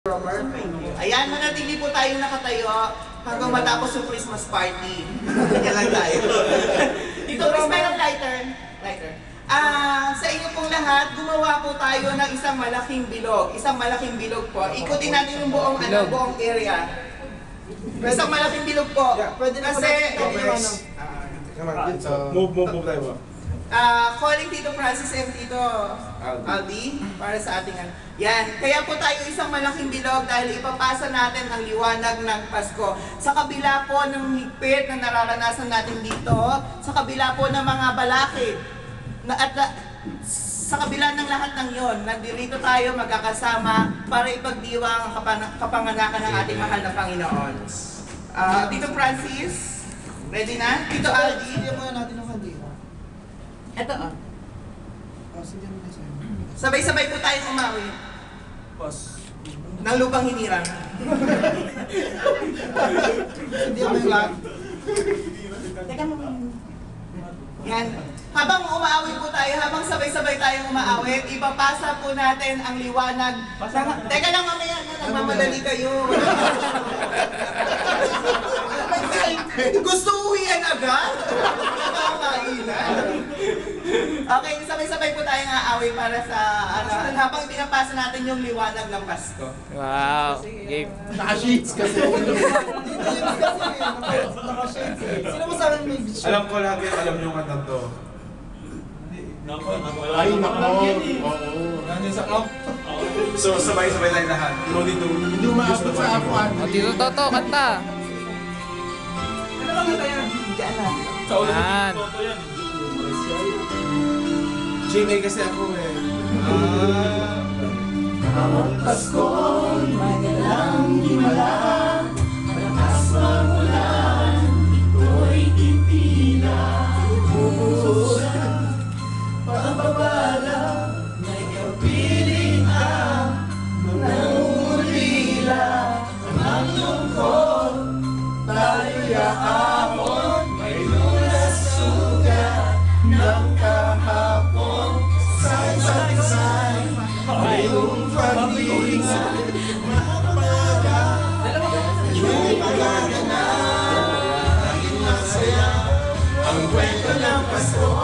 Ayan, manatili po tayo nakatayo hanggang matapos yung Christmas party. Kaya lang tayo. Dito, please, mayroong lighter. Sa inyo pong lahat, gumawa po tayo ng isang malaking bilog. Isang malaking bilog po. Ikutin natin yung buong, buong area. Isang malaking bilog po. Kasi, move tayo ba? Calling Tito Francis and Tito Aldi para sa ating yan. Kaya po tayo isang malaking bilog dahil ipapasa natin ang liwanag ng Pasko. Sa kabila po ng higpit na nararanasan natin dito, sa kabila po ng mga balakid, sa kabila ng lahat ng yon, nandito tayo magkakasama para ipagdiwang ang kapanganakan ng ating mahal na Panginoon. Tito Francis, ready na? Tito Aldi, Hindi muna natin ang kandila. Ito Sige mo kasi. sabay-sabay po tayong umawi Boss. ng lupang hinirang. Hindi ako flag. Teka mo. Yan. Habang umaawit po tayo, habang sabay-sabay tayong umaawit, ipapasa po natin ang liwanag. Teka lang mamaya na, nagmamadali kayo. Gusto uwian agad? Okay, sabay-sabay po tayong aawit para sa habang pinapasa natin yung liwanag ng Pasko. Wow! Game. Naka-shades kasi. Naka-shades eh. Sino mo sa akin may shades? Alam ko lahat yung alam nyo kanta to. Ay, nako. Oo. Nandiyan sa camp. So, sabay-sabay tayo lahat. No need to... Hindi umaabot sa apuan. O, Tito Toto, kanta! Ano bang ito yan? Diyan na. Sa ulo Yan. GMA kasi ako eh. Bawat Pasko'y magalang himala, malakas magulan, ito'y titila. Uusan, pagpapala, may kapiling nangulila. Ang lungkot, tayo'y aamon, may lunas sugat ng kahapon. Say-say-say, mayroong pag-iingat, makapaga, yung magaganap, naging masaya. Ang kwento ng Pasko,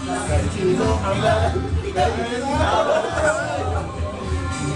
kanino ang lahat,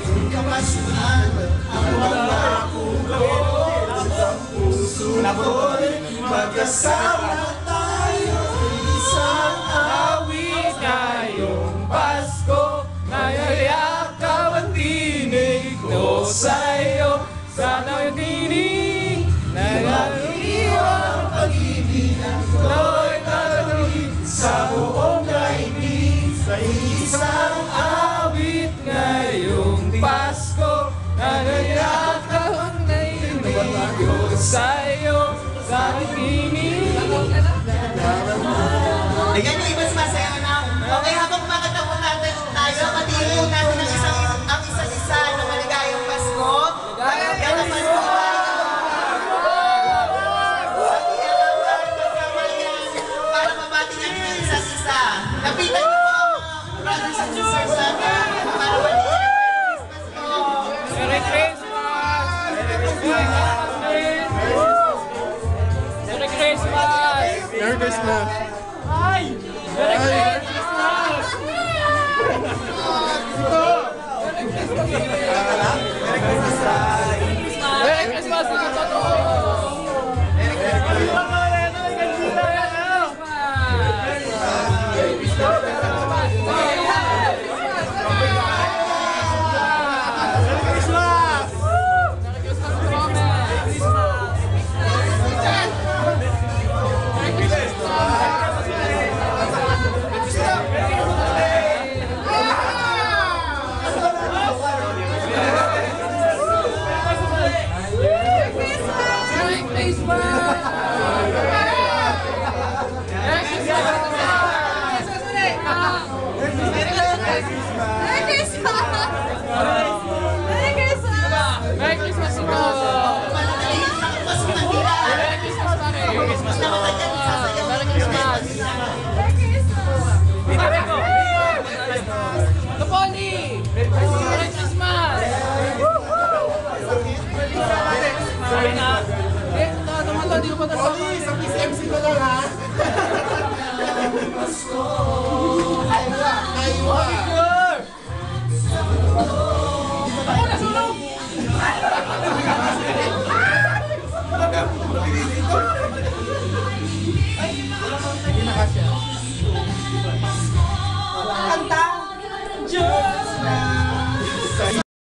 yung kapasuhan, ang mga kulot, ang puso ko'y magkasama tayo, isang awit ngayong Pasko. Nayayakaw ang tinig ko sa'yo, sana yung tinig nag-iwang pag-ibig ko'y tatawid sa buong daigdig. Sa isang awit ngayong Pasko, nayayakaw ang tinig ko sa'yo, sana yung tinig. Ikaw yung iba sumasaya na. Okay, habang kumakanta po natin tayo, patingin po natin ang isa't isa na maligayang Pasko. Maligayang Pasko! Para mabati natin ang isa't isa. Lapitan niyo po ang mga brothers and sisters natin para maligayang Pasko. Merry Christmas! Merry Christmas! Merry Christmas. Ay! Merry Christmas! Merry Christmas! Tito Toto! Merry Christmas ito! Manatilihin sa Pasko ng dila. Merry Christmas, pare! Merry Christmas! Merry Christmas! Tupoli! Merry Christmas! Sorry, sa Kiss MC ko lang ha. Kaiwa.